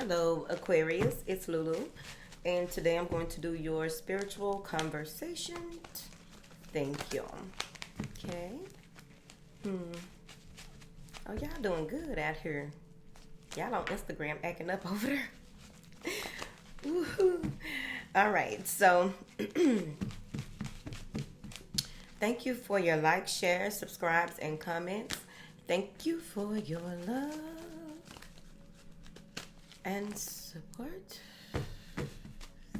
Hello, Aquarius. It's Lulu. And today I'm going to do your spiritual conversation. Thank you. Okay. Oh, y'all doing good out here. Y'all on Instagram acting up over there. Woohoo. All right. So, thank you for your likes, shares, subscribes, and comments. Thank you for your love and support.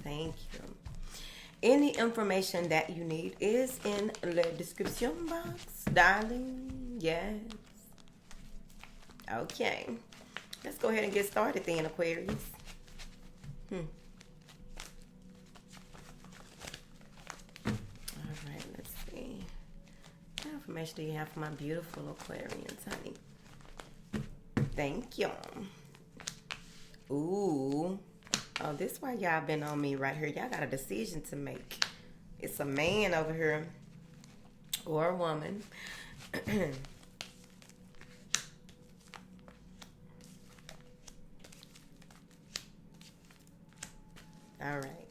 Thank you. Any information that you need is in the description box, darling. Yes. Okay. Let's go ahead and get started then, Aquarius. All right, let's see. What information do you have for my beautiful Aquarians, honey? Thank you. Ooh. Oh, this is why y'all been on me right here. Y'all got a decision to make. It's a man over here. Or a woman. All right.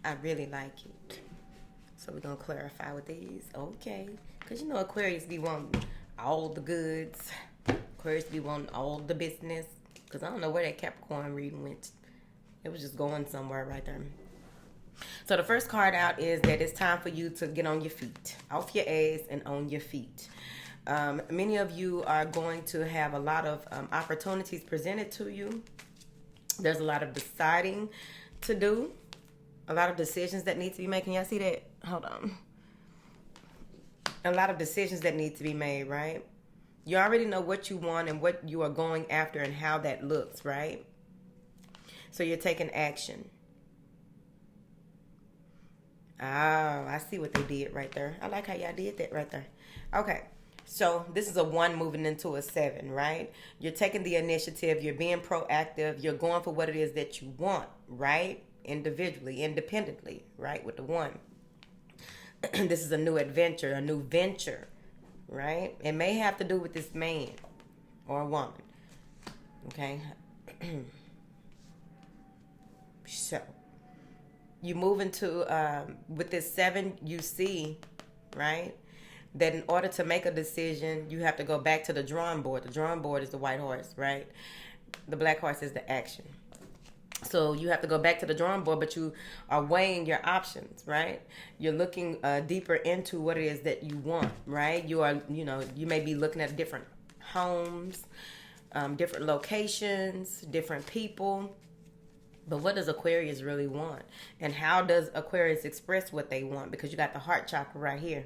I really like it. So we're going to clarify with these. Okay. Because you know Aquarius be wanting all the goods. Aquarius be wanting all the business. Because I don't know where that Capricorn reading went. It was just going somewhere right there. So the first card out is that it's time for you to get on your feet. Off your ass and on your feet. Many of you are going to have a lot of opportunities presented to you. There's a lot of deciding to do. A lot of decisions that need to be made. Can y'all see that? Hold on. A lot of decisions that need to be made, right? You already know what you want and what you are going after and how that looks, right? So you're taking action. Oh, I see what they did right there. I like how y'all did that right there. Okay. So this is a 1 moving into a 7, right? You're taking the initiative. You're being proactive. You're going for what it is that you want, right? Individually, independently, right? With the 1. This is a new adventure, a new venture, right? It may have to do with this man or a woman, okay? So, you move into, with this 7, you see, right, that in order to make a decision, you have to go back to the drawing board. The drawing board is the white horse, right? The black horse is the action. So you have to go back to the drawing board, but you are weighing your options, right? You're looking deeper into what it is that you want, right? You are, you may be looking at different homes, different locations, different people. But what does Aquarius really want? And how does Aquarius express what they want? Because you got the heart chakra right here.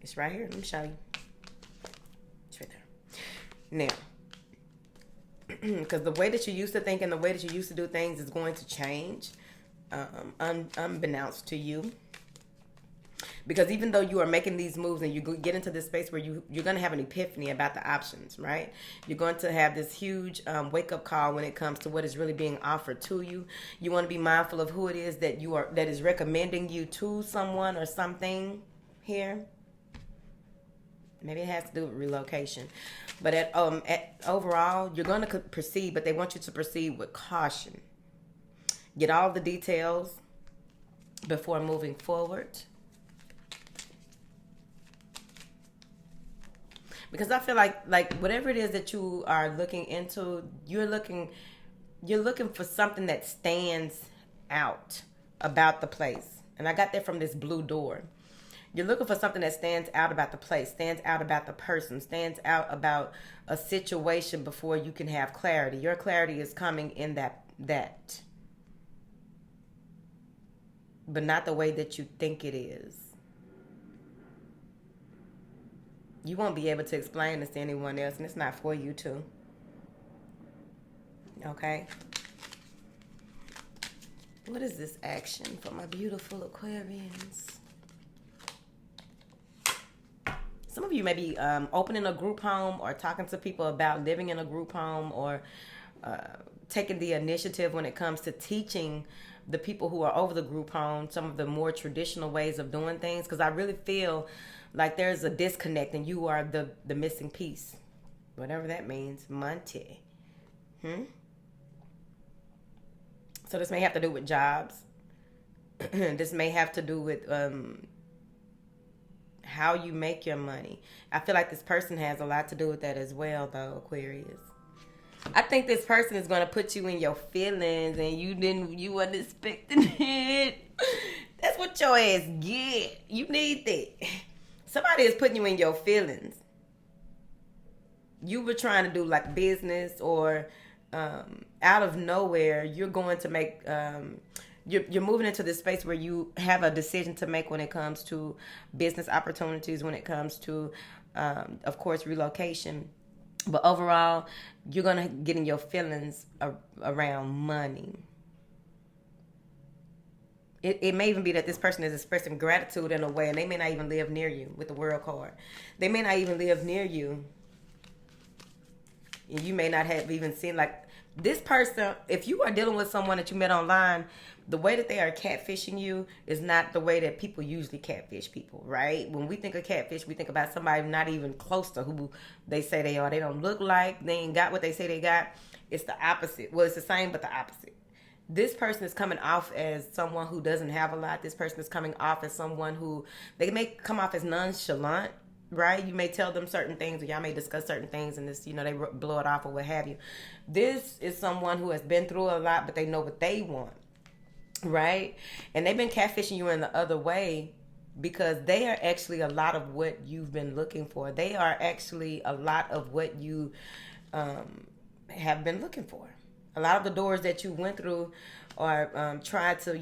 It's right here. Let me show you. It's right there. Now, because the way that you used to think and the way that you used to do things is going to change, unbeknownst to you. Because even though you are making these moves and you get into this space where you're going to have an epiphany about the options, right? You're going to have this huge wake-up call when it comes to what is really being offered to you. You want to be mindful of who it is that that is recommending you to someone or something here. Maybe it has to do with relocation. But at overall, you're going to proceed, but they want you to proceed with caution. Get all the details before moving forward. Because I feel like whatever it is that you are looking into, you're looking for something that stands out about the place. And I got that from this blue door. You're looking for something that stands out about the place, stands out about the person, stands out about a situation before you can have clarity. Your clarity is coming in that. But not the way that you think it is. You won't be able to explain this to anyone else, and it's not for you to. Okay? What is this action for my beautiful Aquarians? Some of you may be opening a group home or talking to people about living in a group home or taking the initiative when it comes to teaching the people who are over the group home some of the more traditional ways of doing things. Because I really feel like there's a disconnect and you are the missing piece. Whatever that means. Monte. Hmm? So this may have to do with jobs. This may have to do with how you make your money. I feel like this person has a lot to do with that as well, though, Aquarius. I think this person is going to put you in your feelings, and you wasn't expecting it. That's what your ass get. You need that. Somebody is putting you in your feelings. You were trying to do like business, or out of nowhere, you're going to make. You're moving into this space where you have a decision to make when it comes to business opportunities, when it comes to, of course, relocation. But overall, you're going to get in your feelings around money. It may even be that this person is expressing gratitude in a way, and they may not even live near you with the world card. They may not even live near you. And you may not have even seen, like, this person, if you are dealing with someone that you met online, the way that they are catfishing you is not the way that people usually catfish people, right? When we think of catfish, we think about somebody not even close to who they say they are. They don't look like, they ain't got what they say they got. It's the opposite. Well, it's the same, but the opposite. This person is coming off as someone who doesn't have a lot. This person is coming off as someone who, they may come off as nonchalant, right? You may tell them certain things, or y'all may discuss certain things, and this, they blow it off or what have you. This is someone who has been through a lot, but they know what they want, right? And they've been catfishing you in the other way because they are actually a lot of what you've been looking for. They are actually a lot of what you have been looking for. A lot of the doors that you went through or tried to,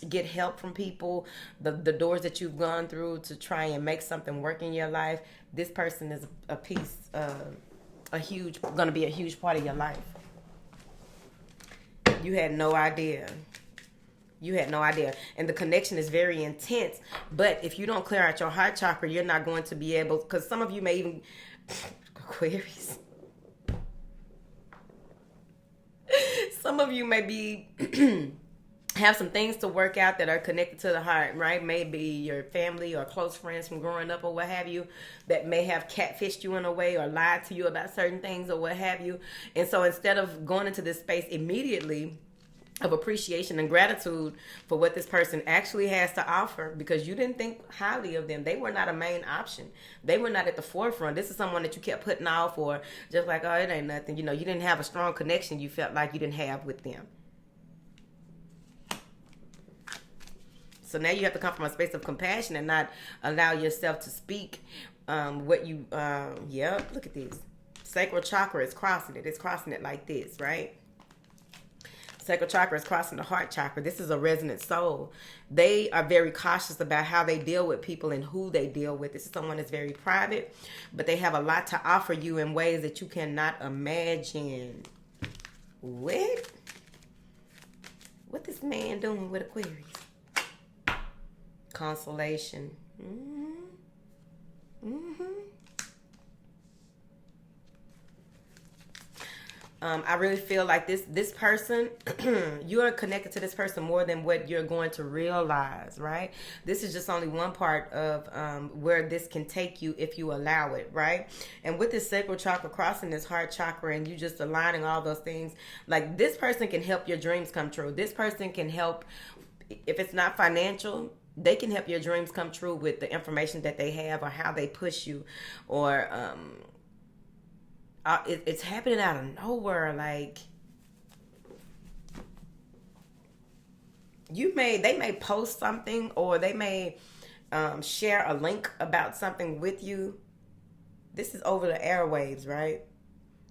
get help from people, the doors that you've gone through to try and make something work in your life, this person is a piece, going to be a huge part of your life. You had no idea. And the connection is very intense. But if you don't clear out your heart chakra, you're not going to be able, because some of you may even, Aquarius. Some of you may be have some things to work out that are connected to the heart, right? Maybe your family or close friends from growing up or what have you that may have catfished you in a way or lied to you about certain things or what have you. And so instead of going into this space immediately of appreciation and gratitude for what this person actually has to offer, because you didn't think highly of them. They were not a main option. They were not at the forefront. This is someone that you kept putting off, or just like, oh, it ain't nothing. You didn't have a strong connection you felt like you didn't have with them. So now you have to come from a space of compassion and not allow yourself to speak what you, look at this. Sacral chakra is crossing it. It's crossing it like this, right? Sacral chakra is crossing the heart chakra. This is a resonant soul. They are very cautious about how they deal with people and who they deal with. This is someone that's very private, but they have a lot to offer you in ways that you cannot imagine. What this man doing with Aquarius? Consolation. I really feel like this person, you are connected to this person more than what you're going to realize, right? This is just only one part of where this can take you if you allow it, right? And with this sacral chakra crossing this heart chakra and you just aligning all those things, like this person can help your dreams come true. This person can help, if it's not financial, they can help your dreams come true with the information that they have or how they push you, or it's happening out of nowhere. Like they may post something, or they may share a link about something with you. This is over the airwaves, right?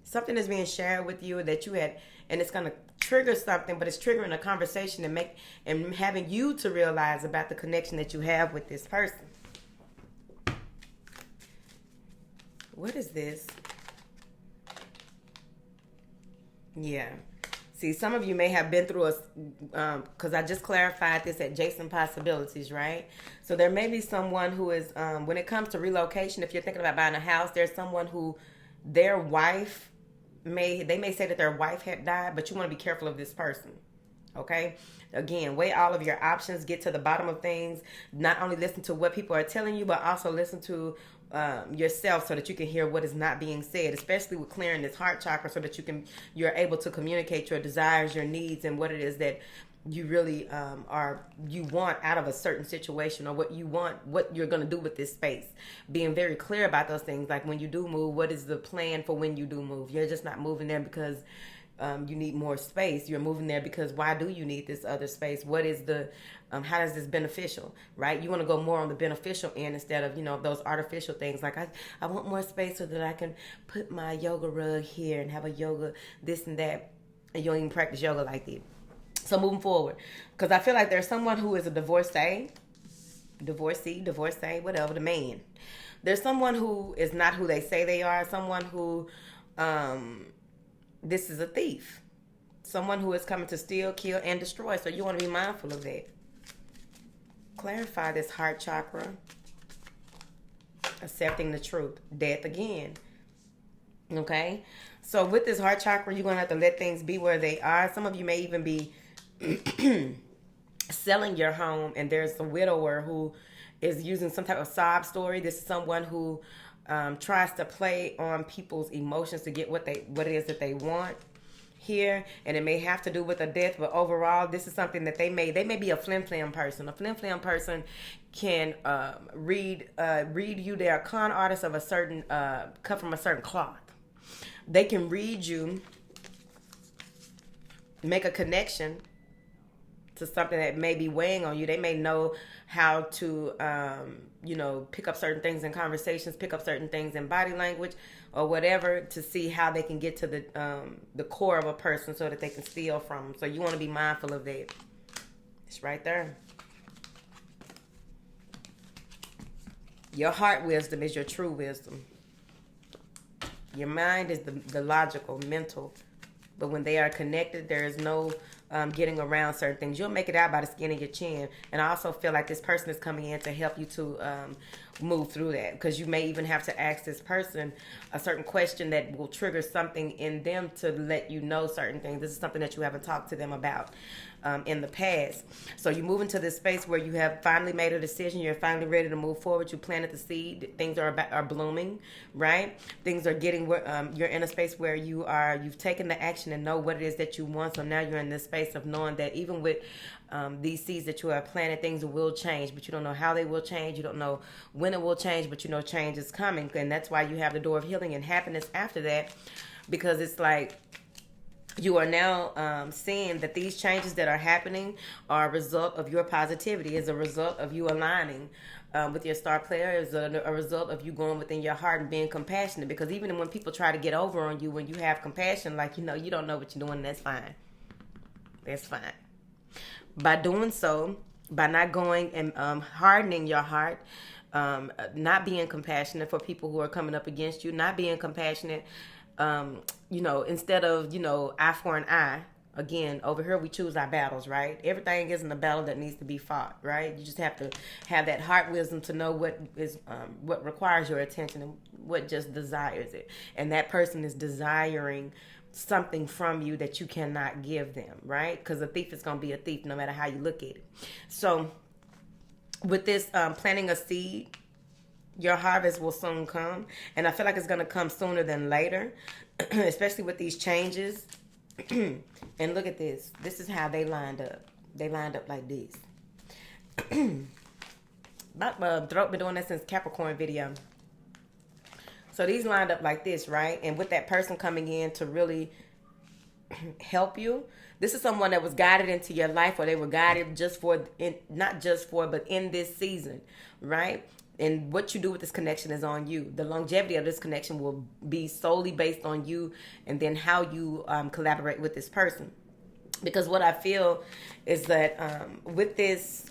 Something is being shared with you that you had, and it's gonna trigger something, but it's triggering a conversation and having you to realize about the connection that you have with this person. What is this? Yeah. See, some of you may have been through because I just clarified this adjacent possibilities, right? So there may be someone who is, when it comes to relocation, if you're thinking about buying a house, there's someone who their wife they may say that their wife had died, but you want to be careful of this person. Okay? Again, weigh all of your options, get to the bottom of things. Not only listen to what people are telling you, but also listen to yourself so that you can hear what is not being said, especially with clearing this heart chakra, so that you're able to communicate your desires, your needs, and what it is that you really you want out of a certain situation, or what you want, what you're going to do with this space. Being very clear about those things, like when you do move, what is the plan for when you do move? You're just not moving there because you need more space. You're moving there because why do you need this other space? What is the how is this beneficial, right? You want to go more on the beneficial end instead of, those artificial things. Like I want more space so that I can put my yoga rug here and have a yoga this and that, and you don't even practice yoga like that. So moving forward, because I feel like there's someone who is a divorcee, whatever, the man. There's someone who is not who they say they are. Someone who this is a thief. Someone who is coming to steal, kill, and destroy. So you want to be mindful of that. Clarify this heart chakra. Accepting the truth. Death again. Okay? So with this heart chakra, you're going to have to let things be where they are. Some of you may even be selling your home, and there's a widower who is using some type of sob story. This is someone who tries to play on people's emotions to get what it is that they want here, and it may have to do with a death, but overall this is something that they may be a flim-flam person. A flim-flam person can read you. They are con artists of a certain cut from a certain cloth. They can read you, make a connection to something that may be weighing on you. They may know how to pick up certain things in conversations, pick up certain things in body language or whatever, to see how they can get to the core of a person so that they can steal from them. So you want to be mindful of that. It's right there. Your heart wisdom is your true wisdom. Your mind is the logical, mental. But when they are connected, there is no getting around certain things. You'll make it out by the skin of your chin. And I also feel like this person is coming in to help you to move through that, because you may even have to ask this person a certain question that will trigger something in them to let you know certain things. This is something that you haven't talked to them about in the past. So you move into this space where you have finally made a decision. You're finally ready to move forward. You planted the seed. Things are blooming, right? Things are getting. You're in a space where you've taken the action and know what it is that you want. So now you're in this space of knowing that even with these seeds that you have planted, things will change, but you don't know how they will change. You don't know when it will change, but you know change is coming. And that's why you have the door of healing and happiness after that, because it's like you are now seeing that these changes that are happening are a result of your positivity, is a result of you aligning with your star player, is a result of you going within your heart and being compassionate. Because even when people try to get over on you, when you have compassion, like, you don't know what you're doing, that's fine. That's fine. By doing so, by not going and hardening your heart, not being compassionate for people who are coming up against you, not being compassionate, instead of, eye for an eye. Again, over here we choose our battles, right? Everything isn't a battle that needs to be fought, right? You just have to have that heart wisdom to know what requires your attention and what just desires it. And that person is desiring something from you that you cannot give them, right? Because a thief is going to be a thief no matter how you look at it. So with this planting a seed, your harvest will soon come. And I feel like it's going to come sooner than later, especially with these changes. And look at this. This is how they lined up. They lined up like this. Throat been doing that since Capricorn video. So these lined up like this, right? And with that person coming in to really help you, this is someone that was guided into your life, or they were guided but in this season, right? And what you do with this connection is on you. The longevity of this connection will be solely based on you, and then how you collaborate with this person. Because what I feel is that with this,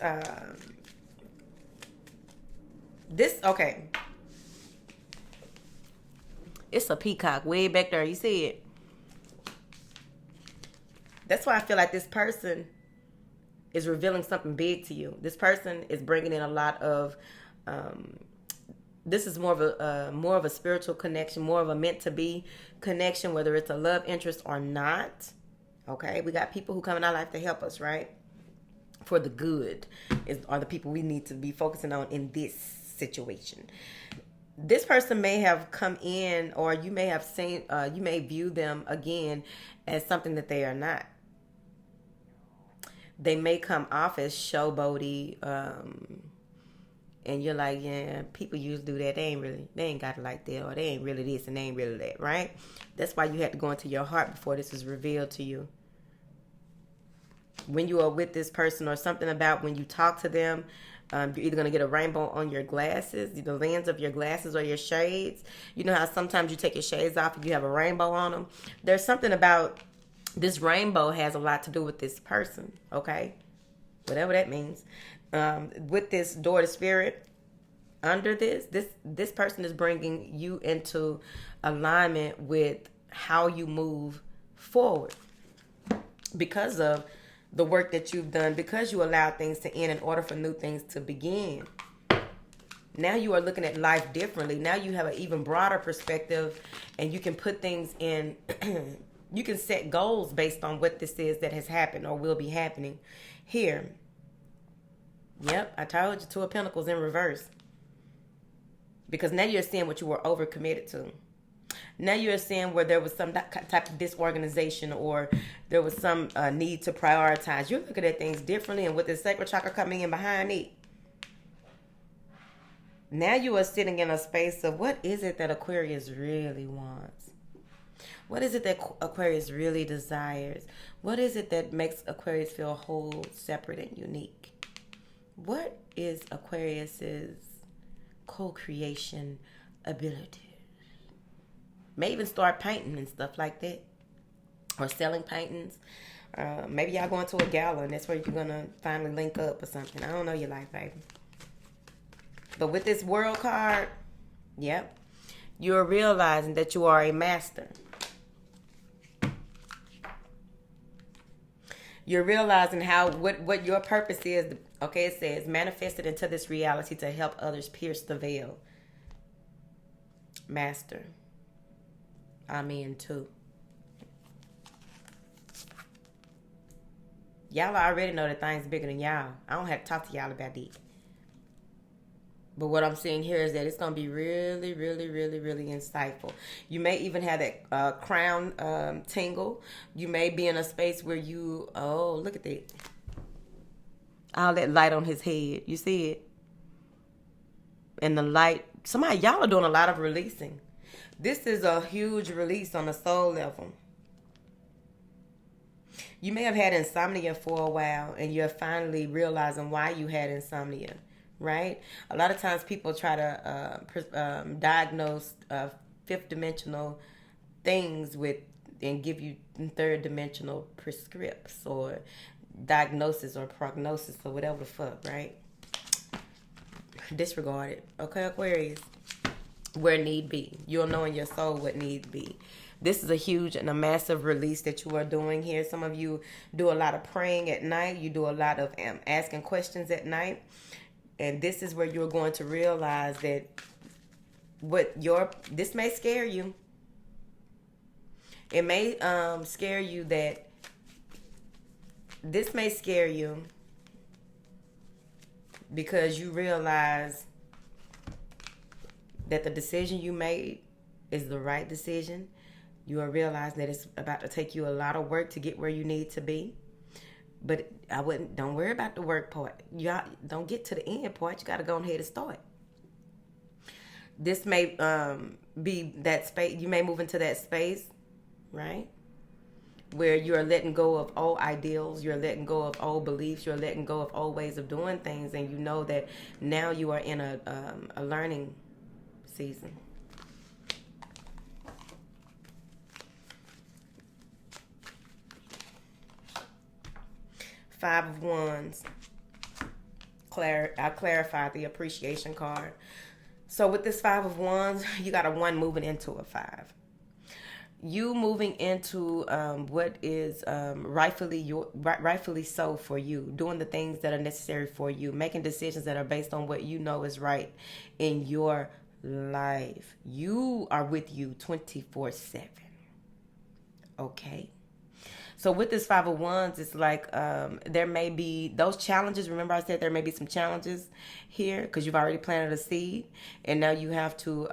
okay. It's a peacock way back there. You see it? That's why I feel like this person is revealing something big to you. This person is bringing in a lot of. This is more of a spiritual connection, more of a meant to be connection, whether it's a love interest or not. Okay, we got people who come in our life to help us, right? For the good are the people we need to be focusing on in this situation. this person may have come in, or you may have seen, you may view them again as something that they are not. They may come off as showboaty, and you're like, yeah, people usually do that. They ain't got it like that, or they ain't really this and they ain't really that, right? That's why you had to go into your heart before this was revealed to you. When you are with this person, or something about when you talk to them, you're either going to get a rainbow on your glasses, the lens of your glasses, or your shades. You know how sometimes you take your shades off and you have a rainbow on them? There's something about this rainbow has a lot to do with this person, okay? Whatever that means. With this door to spirit, under this person is bringing you into alignment with how you move forward because of the work that you've done, because you allow things to end in order for new things to begin. Now you are looking at life differently. Now you have an even broader perspective, and you can put things in, you can set goals based on what this is that has happened or will be happening here. Yep, I told you, Two of Pentacles in reverse. Because now you're seeing what you were overcommitted to. Now you're seeing where there was some type of disorganization, or there was some need to prioritize. You're looking at things differently, and with the sacral chakra coming in behind it, now you are sitting in a space of what is it that Aquarius really wants? What is it that Aquarius really desires? What is it that makes Aquarius feel whole, separate, and unique? What is Aquarius's co-creation ability? May even start painting and stuff like that, or selling paintings. Maybe y'all going to a gala and that's where you're gonna finally link up or something. I don't know your life, baby. But with this World card, yep, you're realizing that you are a master. You're realizing what your purpose is. Okay, it says manifested into this reality to help others pierce the veil. Master. I'm in too. Y'all already know that things bigger than y'all. I don't have to talk to y'all about that. But what I'm seeing here is that it's going to be really, really, really, really insightful. You may even have that crown tingle. You may be in a space where you, oh, look at that. All that light on his head. You see it? And the light, y'all are doing a lot of releasing. This is a huge release on a soul level. You may have had insomnia for a while, and you're finally realizing why you had insomnia, right? A lot of times people try to diagnose fifth dimensional things and give you third dimensional prescripts or diagnosis or prognosis or whatever the fuck, right? Disregard it. Okay, Aquarius? Where need be. You'll know in your soul what need be. This is a huge and a massive release that you are doing here. Some of you do a lot of praying at night. You do a lot of asking questions at night. And this is where you're going to realize that this may scare you. It may scare you that this may scare you because you realize that the decision you made is the right decision. You are realizing that it's about to take you a lot of work to get where you need to be. But don't worry about the work part. You don't get to the end part. You got to go ahead and start. This may be that space. You may move into that space, right? Where you are letting go of old ideals. You're letting go of old beliefs. You're letting go of old ways of doing things. And you know that now you are in a learning season. Five of Wands. I clarified the appreciation card. So with this Five of Wands, you got a 1 moving into a 5. You moving into what is rightfully so for you, doing the things that are necessary for you, making decisions that are based on what you know is right in your life. You are with you 24/7. Okay. So with this Five of Wands, it's like there may be those challenges. Remember I said there may be some challenges here because you've already planted a seed. And now you have to,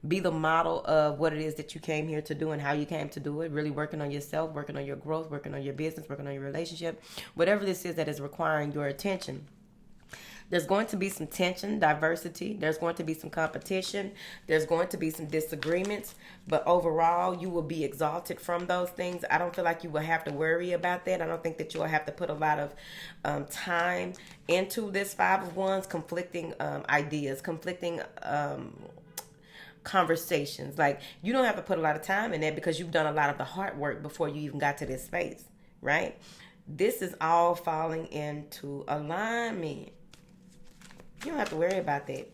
be the model of what it is that you came here to do and how you came to do it. Really working on yourself, working on your growth, working on your business, working on your relationship. Whatever this is that is requiring your attention. There's going to be some tension, diversity. There's going to be some competition. There's going to be some disagreements. But overall, you will be exalted from those things. I don't feel like you will have to worry about that. I don't think that you will have to put a lot of time into this Five of Wands, conflicting ideas, conflicting conversations. Like, you don't have to put a lot of time in that because you've done a lot of the hard work before you even got to this space, right? This is all falling into alignment. You don't have to worry about that.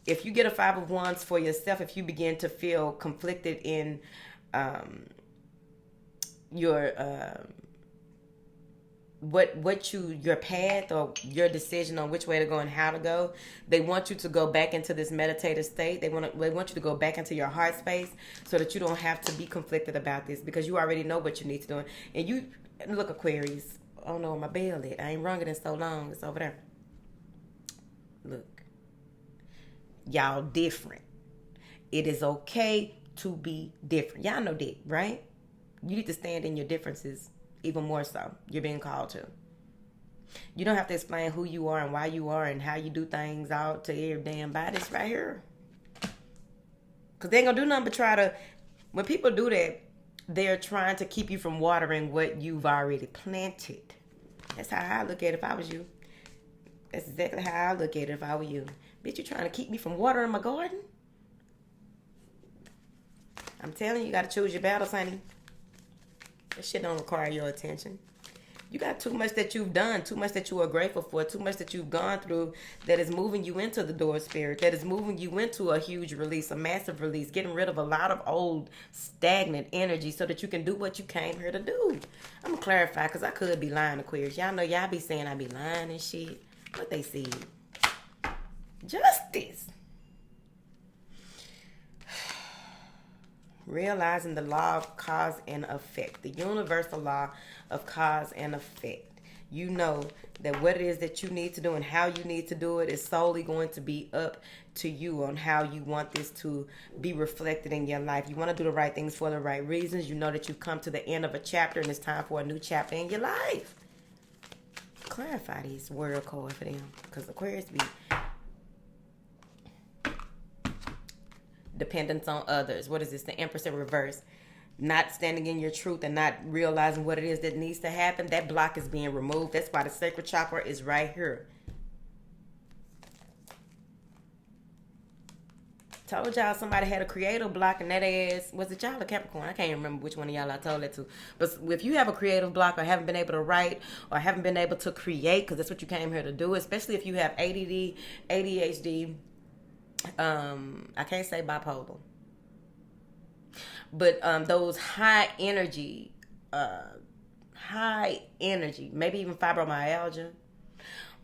If you get a Five of Wands for yourself, if you begin to feel conflicted in your your path or your decision on which way to go and how to go, they want you to go back into this meditative state. They want you to go back into your heart space so that you don't have to be conflicted about this because you already know what you need to do. And you look, Aquarius. I don't know where my bell is. I ain't rung it in so long. It's over there. Look, y'all different. It is okay to be different. Y'all know that, right? You need to stand in your differences even more so. You're being called to. You don't have to explain who you are and why you are and how you do things out to every damn body. It's right here. Because they ain't going to do nothing but try to... When people do that, they're trying to keep you from watering what you've already planted. That's how I look at it if I was you. That's exactly how I look at it if I were you. Bitch, you trying to keep me from watering my garden? I'm telling you, you got to choose your battles, honey. That shit don't require your attention. You got too much that you've done, too much that you are grateful for, too much that you've gone through that is moving you into the door spirit, that is moving you into a huge release, a massive release, getting rid of a lot of old stagnant energy so that you can do what you came here to do. I'm going to clarify because I could be lying, Aquarius. Y'all know y'all be saying I be lying and shit. What they see? Justice. Realizing the law of cause and effect. The universal law of cause and effect. You know that what it is that you need to do and how you need to do it is solely going to be up to you on how you want this to be reflected in your life. You want to do the right things for the right reasons. You know that you've come to the end of a chapter and it's time for a new chapter in your life. Clarify these word code for them because Aquarius be dependence on others. What is this? The Empress in reverse. Not standing in your truth and not realizing what it is that needs to happen. That block is being removed. That's why the sacral chakra is right here. Told y'all somebody had a creative block and that ass, was it y'all or Capricorn? I can't remember which one of y'all I told that to. But if you have a creative block or haven't been able to write or haven't been able to create, because that's what you came here to do, especially if you have ADD, ADHD, I can't say bipolar. But those high energy, maybe even fibromyalgia.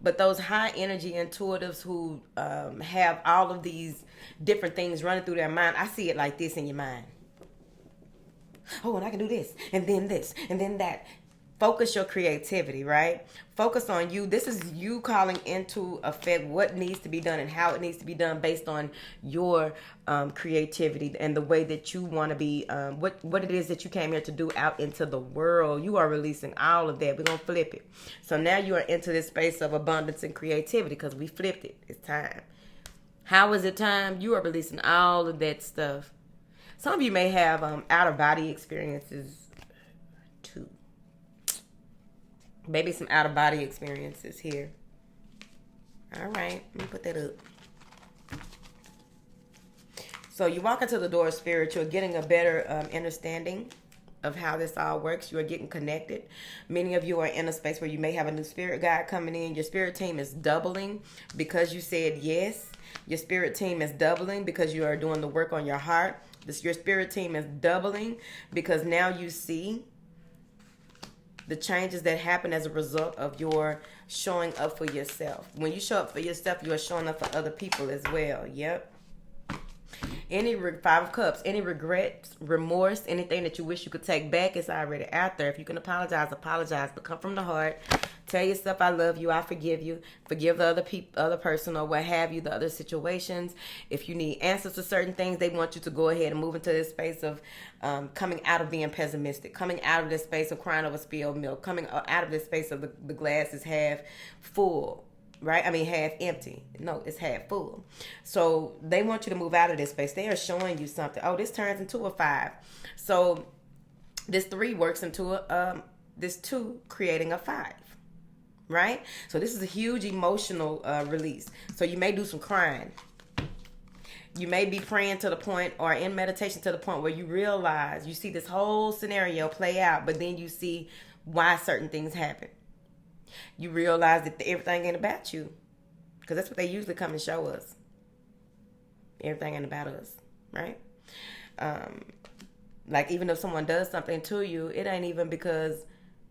But those high energy intuitives who have all of these different things running through their mind, I see it like this in your mind. Oh, and I can do this, and then that. Focus your creativity, right? Focus on you. This is you calling into effect what needs to be done and how it needs to be done based on your creativity and the way that you want to be, what it is that you came here to do out into the world. You are releasing all of that. We're going to flip it. So now you are into this space of abundance and creativity because we flipped it. It's time. How is it time? You are releasing all of that stuff. Some of you may have out-of-body experiences too. Maybe some out-of-body experiences here. All right. Let me put that up. So you walk into the door of spirit. You're getting a better understanding of how this all works. You are getting connected. Many of you are in a space where you may have a new spirit guide coming in. Your spirit team is doubling because you said yes. Your spirit team is doubling because you are doing the work on your heart. Your spirit team is doubling because now you see the changes that happen as a result of your showing up for yourself. When you show up for yourself, you are showing up for other people as well. Yep. Five of Cups, any regrets, remorse, anything that you wish you could take back is already out there. If you can apologize, apologize, but come from the heart. Tell yourself, I love you, I forgive you. Forgive the other person or what have you, the other situations. If you need answers to certain things, they want you to go ahead and move into this space of coming out of being pessimistic, coming out of this space of crying over spilled milk, coming out of this space of the glass is half full. Right? I mean, half empty. No, it's half full. So they want you to move out of this space. They are showing you something. Oh, this turns into a 5. So this 3 works into this 2 creating a 5. Right? So this is a huge emotional release. So you may do some crying. You may be praying to the point or in meditation to the point where you realize you see this whole scenario play out, but then you see why certain things happen. You realize that everything ain't about you, because that's what they usually come and show us. Everything ain't about us, right? Like even if someone does something to you, it ain't even because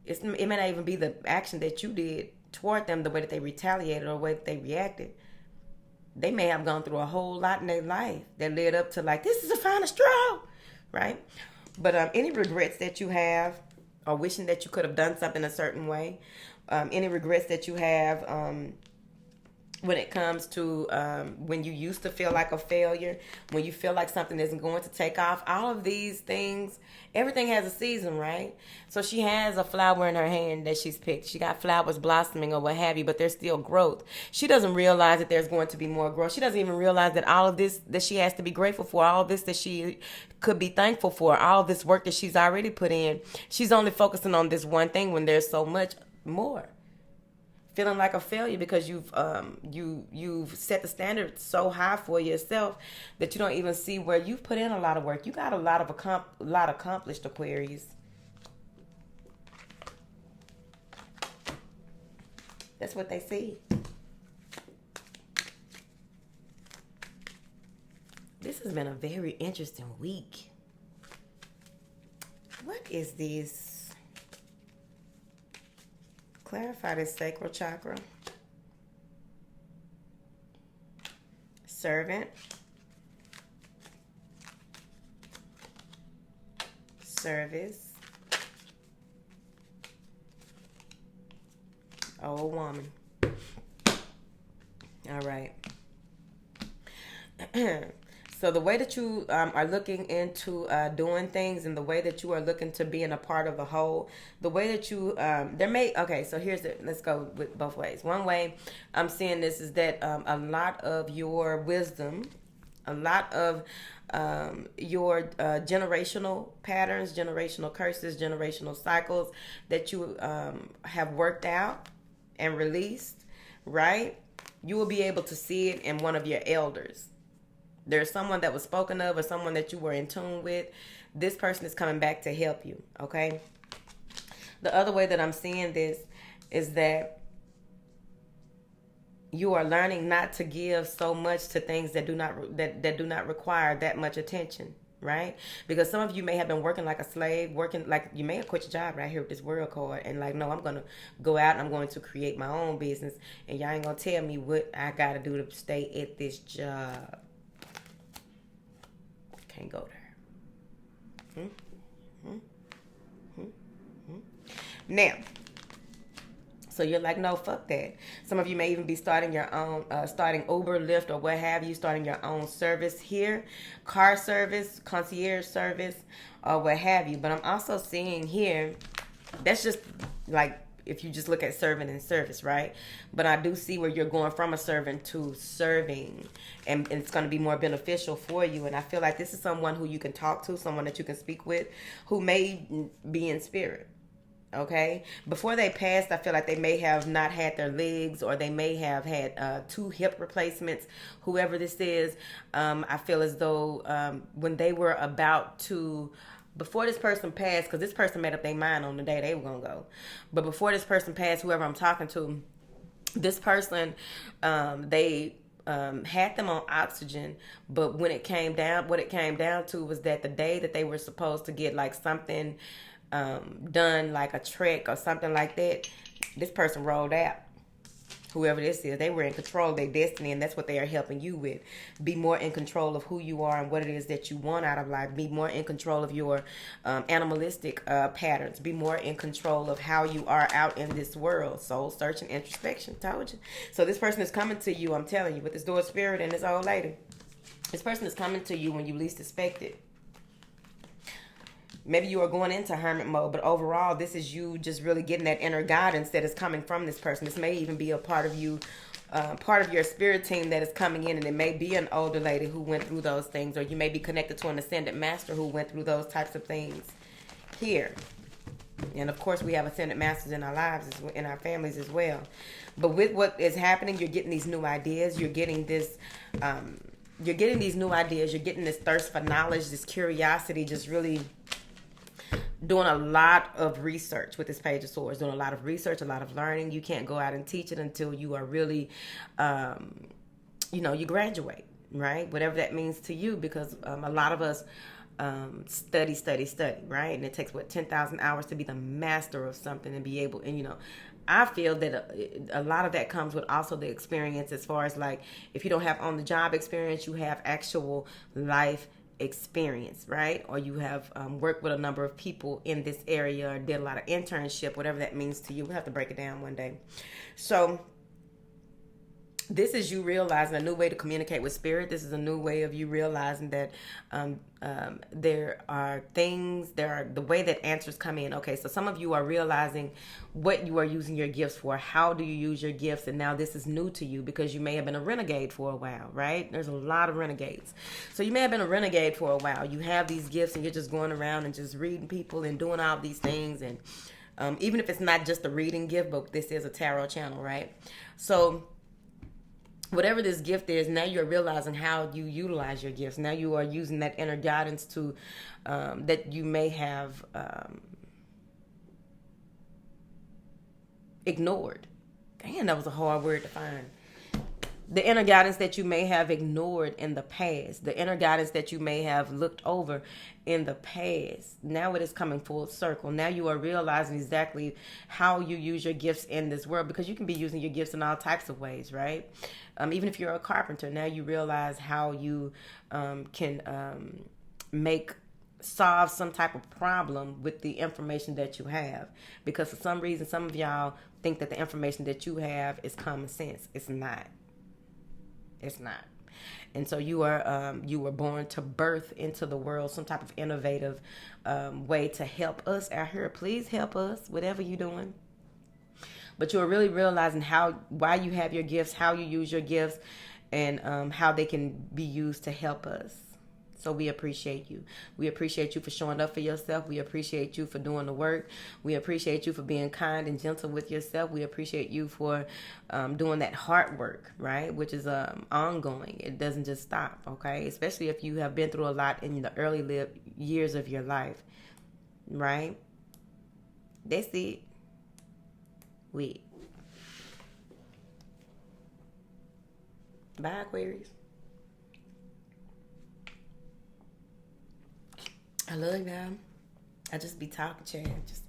it may not even be the action that you did toward them, the way that they retaliated or the way that they reacted. They may have gone through a whole lot in their life that led up to like, this is the final straw, right? But any regrets that you have or wishing that you could have done something a certain way, any regrets that you have when it comes to when you used to feel like a failure, when you feel like something isn't going to take off, all of these things, everything has a season, right? So she has a flower in her hand that she's picked. She got flowers blossoming or what have you, but there's still growth. She doesn't realize that there's going to be more growth. She doesn't even realize that all of this that she has to be grateful for, all of this that she could be thankful for, all of this work that she's already put in. She's only focusing on this one thing when there's so much more. Feeling like a failure because you've set the standard so high for yourself that you don't even see where you've put in a lot of work. You got a lot accomplished, Aquarius. That's what they see. This has been a very interesting week. What is this? Clarify this sacral chakra. Servant. Service. Old woman. All right. So the way that you are looking into doing things and the way that you are looking to being a part of a whole, the way that you, so let's go with both ways. One way I'm seeing this is that a lot of your wisdom, a lot of your generational patterns, generational curses, generational cycles that you have worked out and released, right? You will be able to see it in one of your elders. There's someone that was spoken of or someone that you were in tune with. This person is coming back to help you, okay? The other way that I'm seeing this is that you are learning not to give so much to things that do not require that much attention, right? Because some of you may have been working like a slave, working like you may have quit your job right here with this world card and like, no, I'm going to go out and I'm going to create my own business and y'all ain't going to tell me what I got to do to stay at this job. Can't go there. Now, so you're like, no, fuck that. Some of you may even be starting your own, starting Uber, Lyft, or what have you, starting your own service here, car service, concierge service, or what have you. But I'm also seeing here, that's just like, if you just look at servant and service, right? But I do see where you're going from a servant to serving, and it's going to be more beneficial for you. And I feel like this is someone who you can talk to, someone that you can speak with, who may be in spirit. Okay, before they passed, I feel like they may have not had their legs, or they may have had 2 hip replacements. Whoever this is, I feel as though when they were about to, before this person passed, because this person made up their mind on the day they were gonna go, but before this person passed, whoever I'm talking to, this person, they had them on oxygen, but when it came down, what it came down to was that the day that they were supposed to get like something done, like a trek or something like that, this person rolled out. Whoever this is, they were in control of their destiny, and that's what they are helping you with. Be more in control of who you are and what it is that you want out of life. Be more in control of your animalistic patterns. Be more in control of how you are out in this world. Soul search and introspection. Told you. So this person is coming to you, I'm telling you, with this door spirit and this old lady. This person is coming to you when you least expect it. Maybe you are going into hermit mode, but overall, this is you just really getting that inner guidance that is coming from this person. This may even be a part of you, part of your spirit team that is coming in, and it may be an older lady who went through those things, or you may be connected to an ascended master who went through those types of things here. And of course, we have ascended masters in our lives, in our families as well. But with what is happening, you're getting these new ideas. You're getting this. You're getting these new ideas. You're getting this thirst for knowledge, this curiosity, just really doing a lot of research with this Page of Swords, doing a lot of research, a lot of learning. You can't go out and teach it until you are really, you graduate, right? Whatever that means to you, because a lot of us study, right? And it takes, 10,000 hours to be the master of something and be able, and, I feel that a lot of that comes with also the experience, as far as like, if you don't have on-the-job experience, you have actual life experience, right? Or you have worked with a number of people in this area, or did a lot of internship, whatever that means to you. We'll have to break it down one day. So this is you realizing a new way to communicate with spirit. This is a new way of you realizing that there are the way that answers come in. Okay, so some of you are realizing what you are using your gifts for. How do you use your gifts? And now this is new to you, because you may have been a renegade for a while, right? There's a lot of renegades. So you may have been a renegade for a while. You have these gifts and you're just going around and just reading people and doing all these things. And even if it's not just a reading gift, but this is a tarot channel, right? So whatever this gift is, now you're realizing how you utilize your gifts. Now you are using that inner guidance to that you may have ignored. Damn, that was a hard word to find. The inner guidance that you may have ignored in the past. The inner guidance that you may have looked over in the past. Now it is coming full circle. Now you are realizing exactly how you use your gifts in this world, because you can be using your gifts in all types of ways, right? Even if you're a carpenter, now you realize how you can solve some type of problem with the information that you have. Because for some reason, some of y'all think that the information that you have is common sense. It's not. It's not. And so you were born to birth into the world some type of innovative way to help us out here. Please help us, whatever you're doing. But you're really realizing why you have your gifts, how you use your gifts, and how they can be used to help us. So we appreciate you. We appreciate you for showing up for yourself. We appreciate you for doing the work. We appreciate you for being kind and gentle with yourself. We appreciate you for doing that hard work, right? Which is ongoing. It doesn't just stop, okay? Especially if you have been through a lot in the early years of your life, right? That's it. Bye, Aquarius. I love y'all. I just be talking, Chad. Just